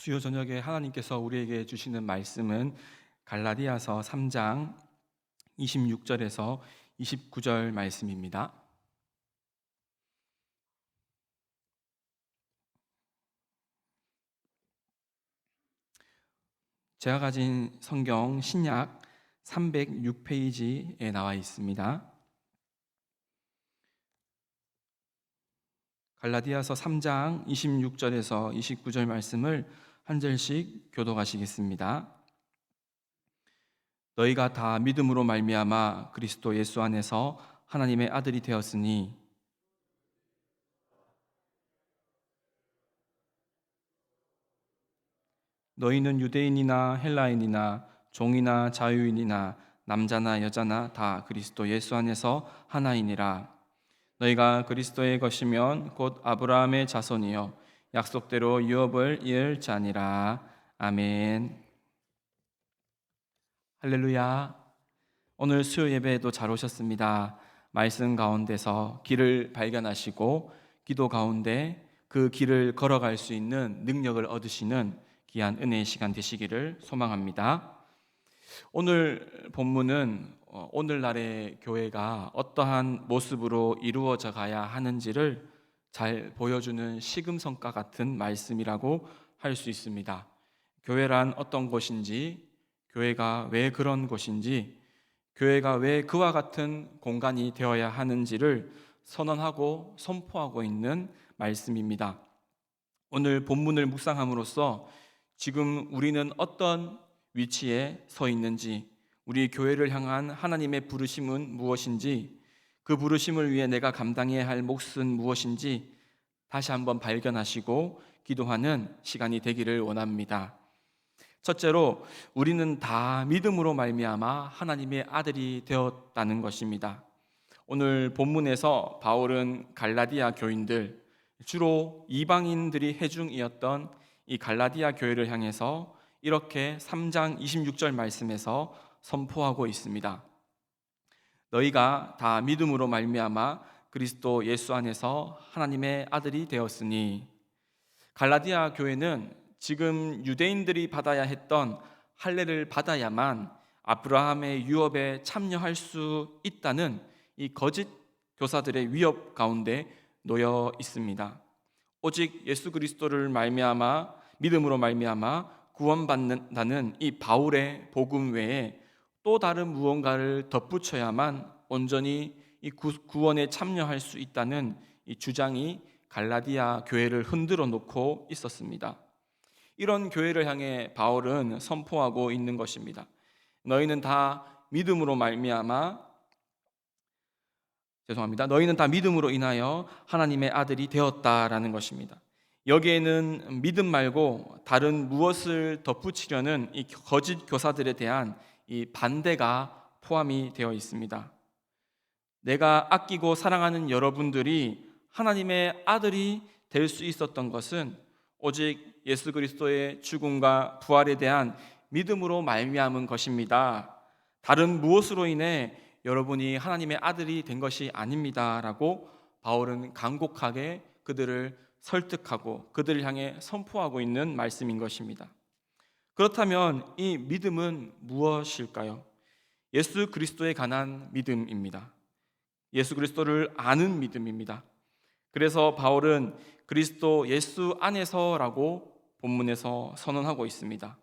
수요 저녁에 하나님께서 우리에게 주시는 말씀은 갈라디아서 3장 26절에서 29절 말씀입니다. 제가 가진 성경 신약 306페이지에 나와 있습니다. 갈라디아서 3장 26절에서 29절 말씀을 한 절씩 교독하시겠습니다. 너희가 다 믿음으로 말미암아 그리스도 예수 안에서 하나님의 아들이 되었으니 너희는 유대인이나 헬라인이나 종이나 자유인이나 남자나 여자나 다 그리스도 예수 안에서 하나이니라. 너희가 그리스도의 것이면 곧 아브라함의 자손이요 약속대로 유업을 이을 자니라. 아멘. 할렐루야. 오늘 수요 예배에도 잘 오셨습니다. 말씀 가운데서 길을 발견하시고 기도 가운데 그 길을 걸어갈 수 있는 능력을 얻으시는 귀한 은혜의 시간 되시기를 소망합니다. 오늘 본문은 오늘날의 교회가 어떠한 모습으로 이루어져 가야 하는지를 잘 보여주는 시금성과 같은 말씀이라고 할 수 있습니다. 교회란 어떤 곳인지, 교회가 왜 그런 곳인지, 교회가 왜 그와 같은 공간이 되어야 하는지를 선언하고 선포하고 있는 말씀입니다. 오늘 본문을 묵상함으로써 지금 우리는 어떤 위치에 서 있는지, 우리 교회를 향한 하나님의 부르심은 무엇인지, 그 부르심을 위해 내가 감당해야 할 몫은 무엇인지 다시 한번 발견하시고 기도하는 시간이 되기를 원합니다. 첫째로 우리는 다 믿음으로 말미암아 하나님의 아들이 되었다는 것입니다. 오늘 본문에서 바울은 갈라디아 교인들, 주로 이방인들이 회중이었던 이 갈라디아 교회를 향해서 이렇게 3장 26절 말씀에서 선포하고 있습니다. 너희가 다 믿음으로 말미암아 그리스도 예수 안에서 하나님의 아들이 되었으니, 갈라디아 교회는 지금 유대인들이 받아야 했던 할례를 받아야만 아브라함의 유업에 참여할 수 있다는 이 거짓 교사들의 위협 가운데 놓여 있습니다. 오직 예수 그리스도를 말미암아 믿음으로 말미암아 구원받는다는 이 바울의 복음 외에 또 다른 무언가를 덧붙여야만 온전히 이 구원에 참여할 수 있다는 이 주장이 갈라디아 교회를 흔들어 놓고 있었습니다. 이런 교회를 향해 바울은 선포하고 있는 것입니다. 너희는 다 믿음으로 인하여 하나님의 아들이 되었다라는 것입니다. 여기에는 믿음 말고 다른 무엇을 덧붙이려는 이 거짓 교사들에 대한 이 반대가 포함이 되어 있습니다. 내가 아끼고 사랑하는 여러분들이 하나님의 아들이 될 수 있었던 것은 오직 예수 그리스도의 죽음과 부활에 대한 믿음으로 말미암은 것입니다. 다른 무엇으로 인해 여러분이 하나님의 아들이 된 것이 아닙니다라고 바울은 간곡하게 그들을 설득하고 그들을 향해 선포하고 있는 말씀인 것입니다. 그렇다면 이 믿음은 무엇일까요? 예수 그리스도에 관한 믿음입니다. 예수 그리스도를 아는 믿음입니다. 그래서 바울은 그리스도 예수 안에서라고 본문에서 선언하고 있습니다.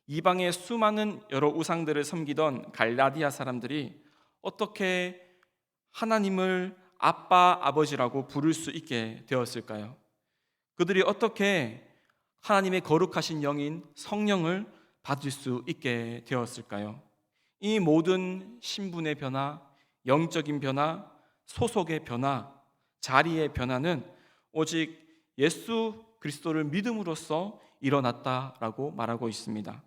이방의 수많은 여러 우상들을 섬기던 갈라디아 사람들이 어떻게 하나님을 아빠, 아버지라고 부를 수 있게 되었을까요? 그들이 어떻게 하나님의 거룩하신 영인 성령을 받을 수 있게 되었을까요? 이 모든 신분의 변화, 영적인 변화, 소속의 변화, 자리의 변화는 오직 예수 그리스도를 믿음으로써 일어났다라고 말하고 있습니다.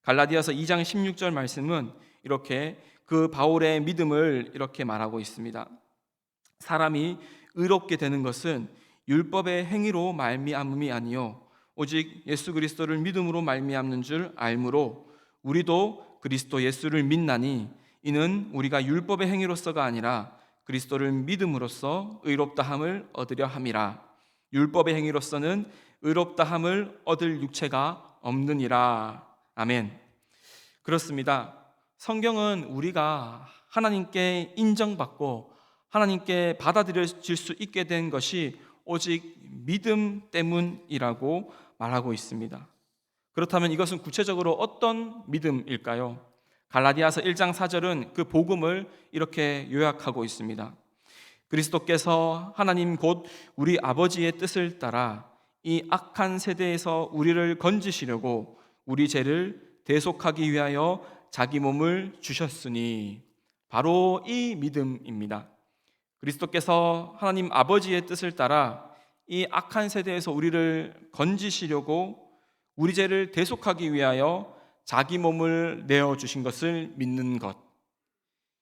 갈라디아서 2장 16절 말씀은 이렇게 그 바울의 믿음을 이렇게 말하고 있습니다. 사람이 의롭게 되는 것은 율법의 행위로 말미암음이 아니요 오직 예수 그리스도를 믿음으로 말미암는 줄 알므로 우리도 그리스도 예수를 믿나니 이는 우리가 율법의 행위로서가 아니라 그리스도를 믿음으로써 의롭다함을 얻으려 함이라. 율법의 행위로서는 의롭다함을 얻을 육체가 없느니라. 아멘. 그렇습니다. 성경은 우리가 하나님께 인정받고 하나님께 받아들여질 수 있게 된 것이 오직 믿음 때문이라고 말하고 있습니다. 그렇다면 이것은 구체적으로 어떤 믿음일까요? 갈라디아서 1장 4절은 그 복음을 이렇게 요약하고 있습니다. 그리스도께서 하나님 곧 우리 아버지의 뜻을 따라 이 악한 세대에서 우리를 건지시려고 우리 죄를 대속하기 위하여 자기 몸을 주셨으니, 바로 이 믿음입니다. 그리스도께서 하나님 아버지의 뜻을 따라 이 악한 세대에서 우리를 건지시려고 우리 죄를 대속하기 위하여 자기 몸을 내어주신 것을 믿는 것,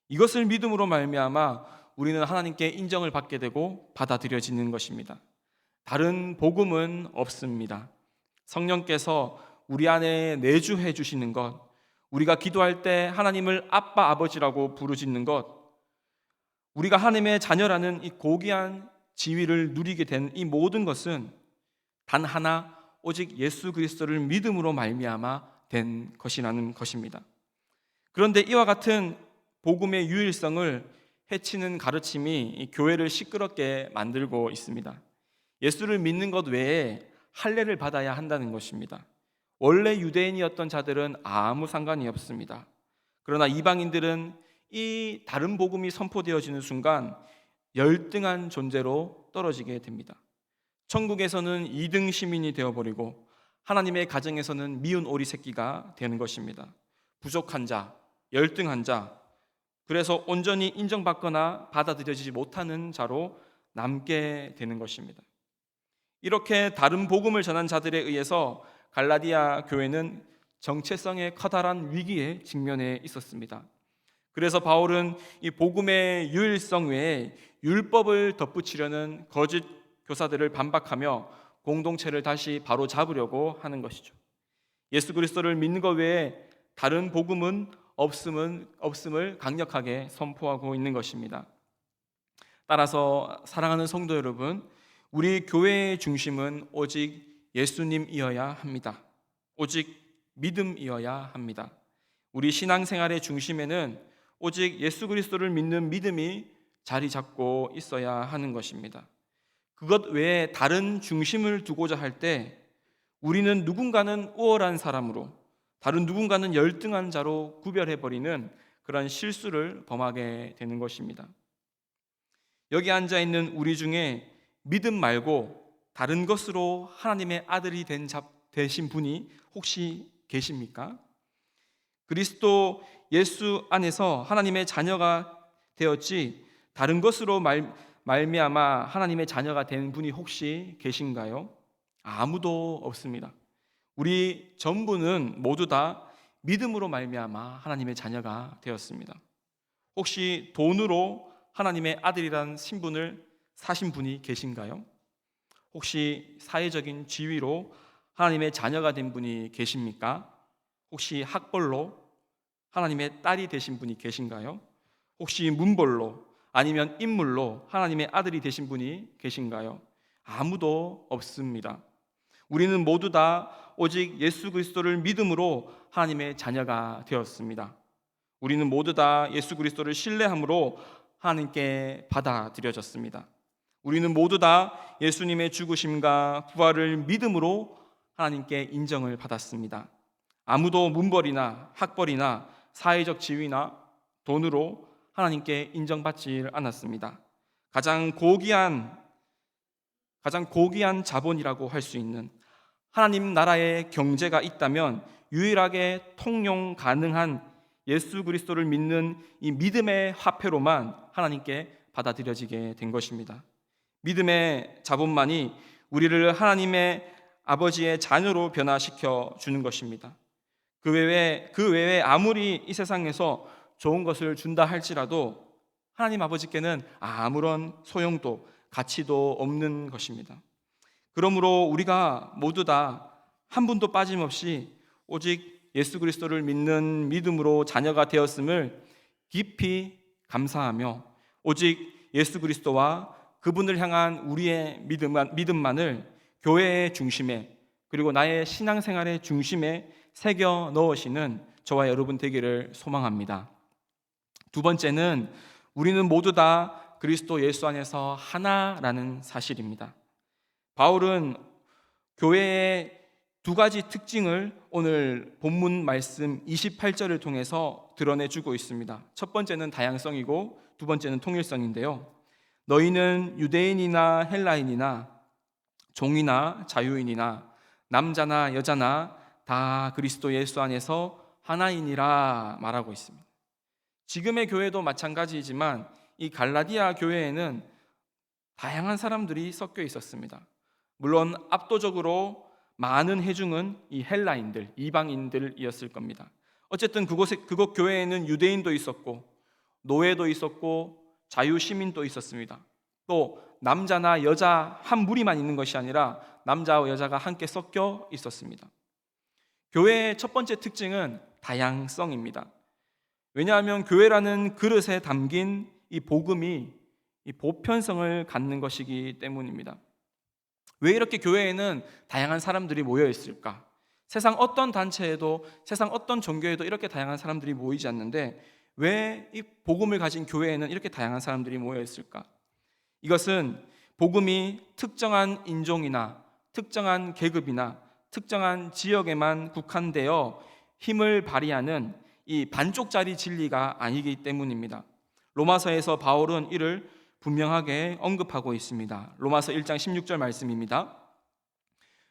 이것을 믿음으로 말미암아 우리는 하나님께 인정을 받게 되고 받아들여지는 것입니다. 다른 복음은 없습니다. 성령께서 우리 안에 내주해 주시는 것, 우리가 기도할 때 하나님을 아빠 아버지라고 부르짖는 것, 우리가 하나님의 자녀라는 이 고귀한 지위를 누리게 된 이 모든 것은 단 하나, 오직 예수 그리스도를 믿음으로 말미암아 된 것이라는 것입니다. 그런데 이와 같은 복음의 유일성을 해치는 가르침이 이 교회를 시끄럽게 만들고 있습니다. 예수를 믿는 것 외에 할례를 받아야 한다는 것입니다. 원래 유대인이었던 자들은 아무 상관이 없습니다. 그러나 이방인들은 이 다른 복음이 선포되어지는 순간 열등한 존재로 떨어지게 됩니다. 천국에서는 2등 시민이 되어버리고 하나님의 가정에서는 미운 오리 새끼가 되는 것입니다. 부족한 자, 열등한 자, 그래서 온전히 인정받거나 받아들여지지 못하는 자로 남게 되는 것입니다. 이렇게 다른 복음을 전한 자들에 의해서 갈라디아 교회는 정체성의 커다란 위기에 직면해 있었습니다. 그래서 바울은 이 복음의 유일성 외에 율법을 덧붙이려는 거짓 교사들을 반박하며 공동체를 다시 바로 잡으려고 하는 것이죠. 예수 그리스도를 믿는 것 외에 다른 복음은 없음을 강력하게 선포하고 있는 것입니다. 따라서 사랑하는 성도 여러분, 우리 교회의 중심은 오직 예수님이어야 합니다. 오직 믿음이어야 합니다. 우리 신앙생활의 중심에는 오직 예수 그리스도를 믿는 믿음이 자리 잡고 있어야 하는 것입니다. 그것 외에 다른 중심을 두고자 할 때 우리는 누군가는 우월한 사람으로, 다른 누군가는 열등한 자로 구별해버리는 그런 실수를 범하게 되는 것입니다. 여기 앉아있는 우리 중에 믿음 말고 다른 것으로 하나님의 아들이 되신 분이 혹시 계십니까? 그리스도 예수 안에서 하나님의 자녀가 되었지 다른 것으로 말미암아 하나님의 자녀가 된 분이 혹시 계신가요? 아무도 없습니다. 우리 전부는 모두 다 믿음으로 말미암아 하나님의 자녀가 되었습니다. 혹시 돈으로 하나님의 아들이라는 신분을 사신 분이 계신가요? 혹시 사회적인 지위로 하나님의 자녀가 된 분이 계십니까? 혹시 학벌로 하나님의 딸이 되신 분이 계신가요? 혹시 문벌로 아니면 인물로 하나님의 아들이 되신 분이 계신가요? 아무도 없습니다. 우리는 모두 다 오직 예수 그리스도를 믿음으로 하나님의 자녀가 되었습니다. 우리는 모두 다 예수 그리스도를 신뢰함으로 하나님께 받아들여졌습니다. 우리는 모두 다 예수님의 죽으심과 부활을 믿음으로 하나님께 인정을 받았습니다. 아무도 문벌이나 학벌이나 사회적 지위나 돈으로 하나님께 인정받지 않았습니다. 가장 고귀한 자본이라고 할 수 있는 하나님 나라의 경제가 있다면 유일하게 통용 가능한 예수 그리스도를 믿는 이 믿음의 화폐로만 하나님께 받아들여지게 된 것입니다. 믿음의 자본만이 우리를 하나님의 아버지의 자녀로 변화시켜 주는 것입니다. 그 외에 아무리 이 세상에서 좋은 것을 준다 할지라도 하나님 아버지께는 아무런 소용도 가치도 없는 것입니다. 그러므로 우리가 모두 다 한 분도 빠짐없이 오직 예수 그리스도를 믿는 믿음으로 자녀가 되었음을 깊이 감사하며 오직 예수 그리스도와 그분을 향한 우리의 믿음만을 교회의 중심에, 그리고 나의 신앙생활의 중심에 새겨 넣으시는 저와 여러분 되기를 소망합니다. 두 번째는 우리는 모두 다 그리스도 예수 안에서 하나라는 사실입니다. 바울은 교회의 두 가지 특징을 오늘 본문 말씀 28절을 통해서 드러내주고 있습니다. 첫 번째는 다양성이고 두 번째는 통일성인데요. 너희는 유대인이나 헬라인이나 종이나 자유인이나 남자나 여자나 다 그리스도 예수 안에서 하나이니라 말하고 있습니다. 지금의 교회도 마찬가지이지만 이 갈라디아 교회에는 다양한 사람들이 섞여 있었습니다. 물론 압도적으로 많은 회중은 이 헬라인들, 이방인들이었을 겁니다. 어쨌든 그곳 교회에는 유대인도 있었고 노예도 있었고 자유시민도 있었습니다. 또 남자나 여자 한 무리만 있는 것이 아니라 남자와 여자가 함께 섞여 있었습니다. 교회의 첫 번째 특징은 다양성입니다. 왜냐하면 교회라는 그릇에 담긴 이 복음이 이 보편성을 갖는 것이기 때문입니다. 왜 이렇게 교회에는 다양한 사람들이 모여 있을까? 세상 어떤 단체에도, 세상 어떤 종교에도 이렇게 다양한 사람들이 모이지 않는데 왜 이 복음을 가진 교회에는 이렇게 다양한 사람들이 모여 있을까? 이것은 복음이 특정한 인종이나 특정한 계급이나 특정한 지역에만 국한되어 힘을 발휘하는 이 반쪽짜리 진리가 아니기 때문입니다. 로마서에서 바울은 이를 분명하게 언급하고 있습니다. 로마서 1장 16절 말씀입니다.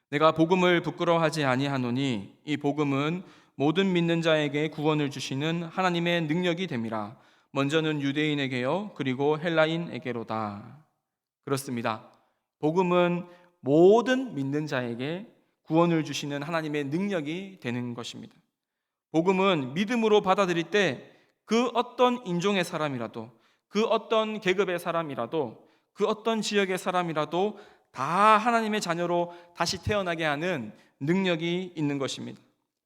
내가 복음을 부끄러워하지 아니하노니 이 복음은 모든 믿는 자에게 구원을 주시는 하나님의 능력이 됨이라. 먼저는 유대인에게요 그리고 헬라인에게로다. 그렇습니다. 복음은 모든 믿는 자에게 구원을 주시는 하나님의 능력이 되는 것입니다. 복음은 믿음으로 받아들일 때 그 어떤 인종의 사람이라도, 그 어떤 계급의 사람이라도, 그 어떤 지역의 사람이라도 다 하나님의 자녀로 다시 태어나게 하는 능력이 있는 것입니다.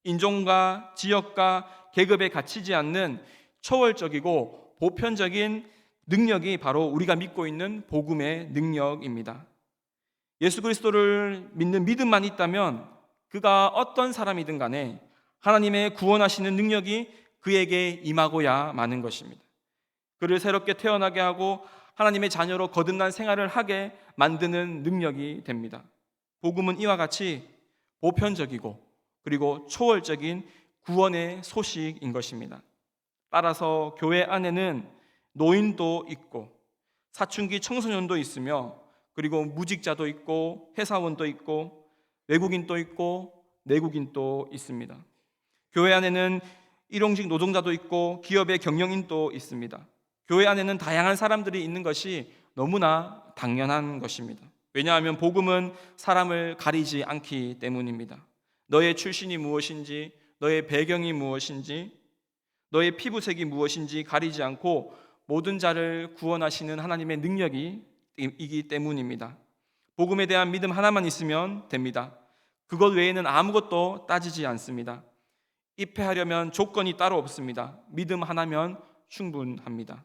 인종과 지역과 계급에 갇히지 않는 초월적이고 보편적인 능력이 바로 우리가 믿고 있는 복음의 능력입니다. 예수 그리스도를 믿는 믿음만 있다면 그가 어떤 사람이든 간에 하나님의 구원하시는 능력이 그에게 임하고야 마는 것입니다. 그를 새롭게 태어나게 하고 하나님의 자녀로 거듭난 생활을 하게 만드는 능력이 됩니다. 복음은 이와 같이 보편적이고 그리고 초월적인 구원의 소식인 것입니다. 따라서 교회 안에는 노인도 있고 사춘기 청소년도 있으며 그리고 무직자도 있고 회사원도 있고 외국인도 있고 내국인도 있습니다. 교회 안에는 일용직 노동자도 있고 기업의 경영인도 있습니다. 교회 안에는 다양한 사람들이 있는 것이 너무나 당연한 것입니다. 왜냐하면 복음은 사람을 가리지 않기 때문입니다. 너의 출신이 무엇인지, 너의 배경이 무엇인지, 너의 피부색이 무엇인지 가리지 않고 모든 자를 구원하시는 하나님의 능력이기 때문입니다. 복음에 대한 믿음 하나만 있으면 됩니다. 그것 외에는 아무것도 따지지 않습니다. 입회하려면 조건이 따로 없습니다. 믿음 하나면 충분합니다.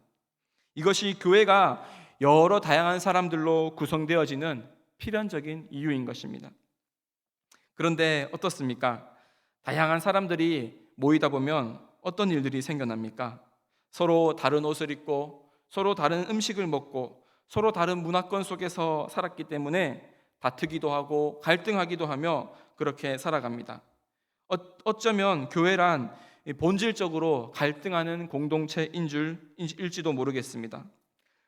이것이 교회가 여러 다양한 사람들로 구성되어지는 필연적인 이유인 것입니다. 그런데 어떻습니까? 다양한 사람들이 모이다 보면 어떤 일들이 생겨납니까? 서로 다른 옷을 입고 서로 다른 음식을 먹고 서로 다른 문화권 속에서 살았기 때문에 다투기도 하고 갈등하기도 하며 그렇게 살아갑니다. 어쩌면 교회란 본질적으로 갈등하는 공동체일지도 모르겠습니다.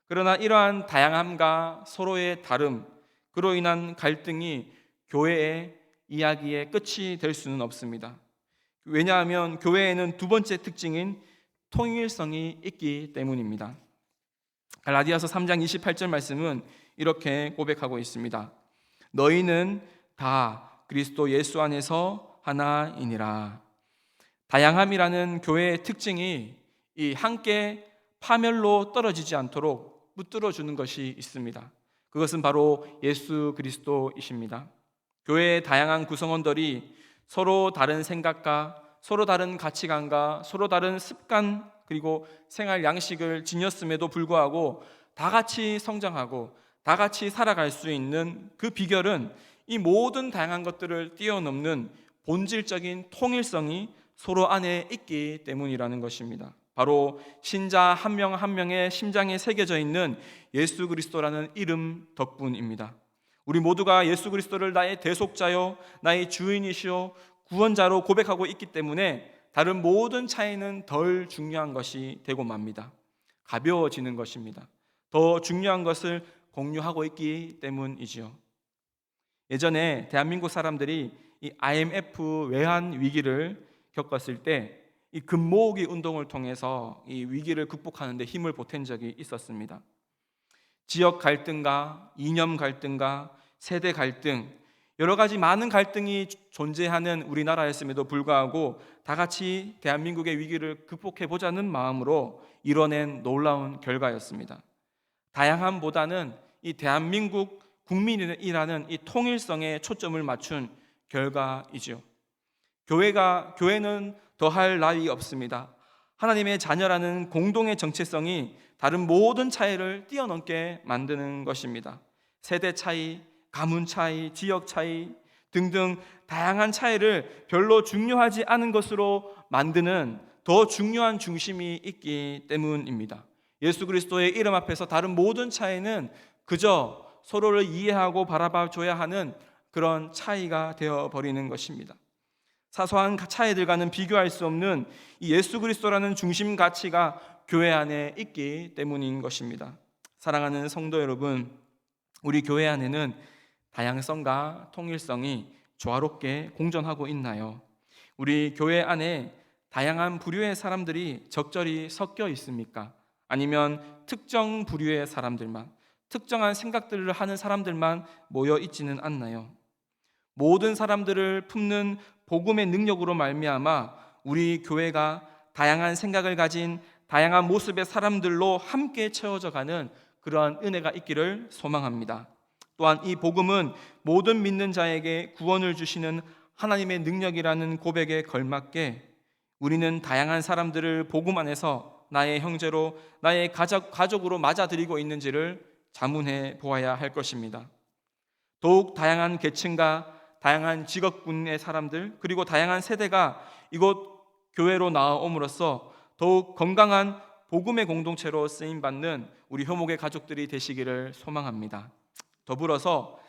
그러나 이러한 다양함과 서로의 다름, 그로 인한 갈등이 교회의 이야기의 끝이 될 수는 없습니다. 왜냐하면 교회에는 두 번째 특징인 통일성이 있기 때문입니다. 갈라디아서 3장 28절 말씀은 이렇게 고백하고 있습니다. 너희는 다 그리스도 예수 안에서 하나이니라. 다양함이라는 교회의 특징이 이 함께 파멸로 떨어지지 않도록 붙들어주는 것이 있습니다. 그것은 바로 예수 그리스도이십니다. 교회의 다양한 구성원들이 서로 다른 생각과 서로 다른 가치관과 서로 다른 습관 그리고 생활 양식을 지녔음에도 불구하고 다 같이 성장하고 다 같이 살아갈 수 있는 그 비결은 이 모든 다양한 것들을 뛰어넘는 본질적인 통일성이 서로 안에 있기 때문이라는 것입니다. 바로 신자 한 명 한 명의 심장에 새겨져 있는 예수 그리스도라는 이름 덕분입니다. 우리 모두가 예수 그리스도를 나의 대속자요, 나의 주인이시요, 구원자로 고백하고 있기 때문에 다른 모든 차이는 덜 중요한 것이 되고 맙니다. 가벼워지는 것입니다. 더 중요한 것을 공유하고 있기 때문이지요. 예전에 대한민국 사람들이 이 IMF 외환 위기를 겪었을 때 이 금모으기 운동을 통해서 이 위기를 극복하는 데 힘을 보탠 적이 있었습니다. 지역 갈등과 이념 갈등과 세대 갈등, 여러 가지 많은 갈등이 존재하는 우리나라였음에도 불구하고 다 같이 대한민국의 위기를 극복해 보자는 마음으로 이뤄낸 놀라운 결과였습니다. 다양함보다는 이 대한민국 국민이라는 이 통일성에 초점을 맞춘 결과이죠. 교회는 더할 나위 없습니다. 하나님의 자녀라는 공동의 정체성이 다른 모든 차이를 뛰어넘게 만드는 것입니다. 세대 차이, 가문 차이, 지역 차이 등등 다양한 차이를 별로 중요하지 않은 것으로 만드는 더 중요한 중심이 있기 때문입니다. 예수 그리스도의 이름 앞에서 다른 모든 차이는 그저 서로를 이해하고 바라봐줘야 하는 그런 차이가 되어버리는 것입니다. 사소한 차이들과는 비교할 수 없는 이 예수 그리스도라는 중심 가치가 교회 안에 있기 때문인 것입니다. 사랑하는 성도 여러분, 우리 교회 안에는 다양성과 통일성이 조화롭게 공존하고 있나요? 우리 교회 안에 다양한 부류의 사람들이 적절히 섞여 있습니까? 아니면 특정 부류의 사람들만, 특정한 생각들을 하는 사람들만 모여 있지는 않나요? 모든 사람들을 품는 복음의 능력으로 말미암아 우리 교회가 다양한 생각을 가진 다양한 모습의 사람들로 함께 채워져 가는 그러한 은혜가 있기를 소망합니다. 또한 이 복음은 모든 믿는 자에게 구원을 주시는 하나님의 능력이라는 고백에 걸맞게 우리는 다양한 사람들을 복음 안에서 나의 형제로, 나의 가족으로 맞아들이고 있는지를 자문해 보아야 할 것입니다. 더욱 다양한 계층과 다양한 직업군의 사람들, 그리고 다양한 세대가 이곳 교회로 나아옴으로써 더욱 건강한 복음의 공동체로 쓰임받는 우리 효목의 가족들이 되시기를 소망합니다. 더불어서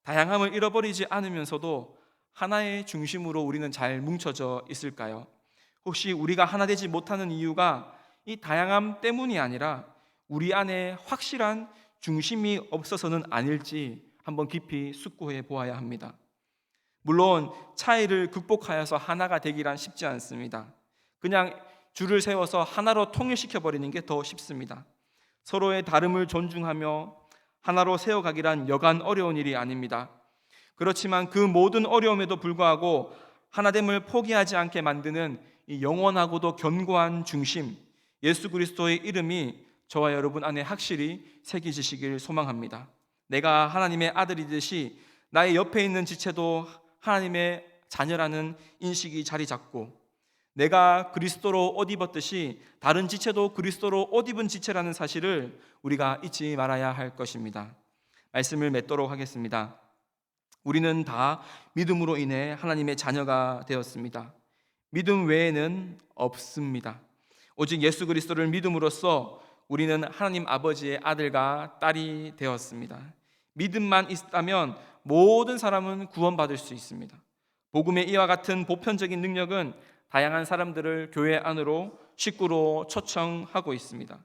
다양함을 잃어버리지 않으면서도 하나의 중심으로 우리는 잘 뭉쳐져 있을까요? 혹시 우리가 하나 되지 못하는 이유가 이 다양함 때문이 아니라 우리 안에 확실한 중심이 없어서는 아닐지 한번 깊이 숙고해 보아야 합니다. 물론 차이를 극복하여서 하나가 되기란 쉽지 않습니다. 그냥 줄을 세워서 하나로 통일시켜버리는 게 더 쉽습니다. 서로의 다름을 존중하며 하나로 세워가기란 여간 어려운 일이 아닙니다. 그렇지만 그 모든 어려움에도 불구하고 하나됨을 포기하지 않게 만드는 이 영원하고도 견고한 중심, 예수 그리스도의 이름이 저와 여러분 안에 확실히 새겨지시길 소망합니다. 내가 하나님의 아들이듯이 나의 옆에 있는 지체도 하나님의 자녀라는 인식이 자리 잡고, 내가 그리스도로 옷 입었듯이 다른 지체도 그리스도로 옷 입은 지체라는 사실을 우리가 잊지 말아야 할 것입니다. 말씀을 맺도록 하겠습니다. 우리는 다 믿음으로 인해 하나님의 자녀가 되었습니다. 믿음 외에는 없습니다. 오직 예수 그리스도를 믿음으로써 우리는 하나님 아버지의 아들과 딸이 되었습니다. 믿음만 있다면 모든 사람은 구원받을 수 있습니다. 복음의 이와 같은 보편적인 능력은 다양한 사람들을 교회 안으로 식구로 초청하고 있습니다.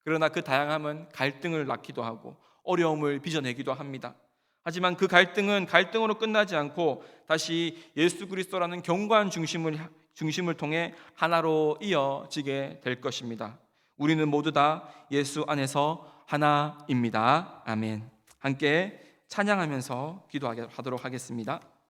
그러나 그 다양함은 갈등을 낳기도 하고 어려움을 빚어내기도 합니다. 하지만 그 갈등은 갈등으로 끝나지 않고 다시 예수 그리스도라는 견고한 중심을 통해 하나로 이어지게 될 것입니다. 우리는 모두 다 예수 안에서 하나입니다. 아멘. 함께 찬양하면서 기도하도록 하겠습니다.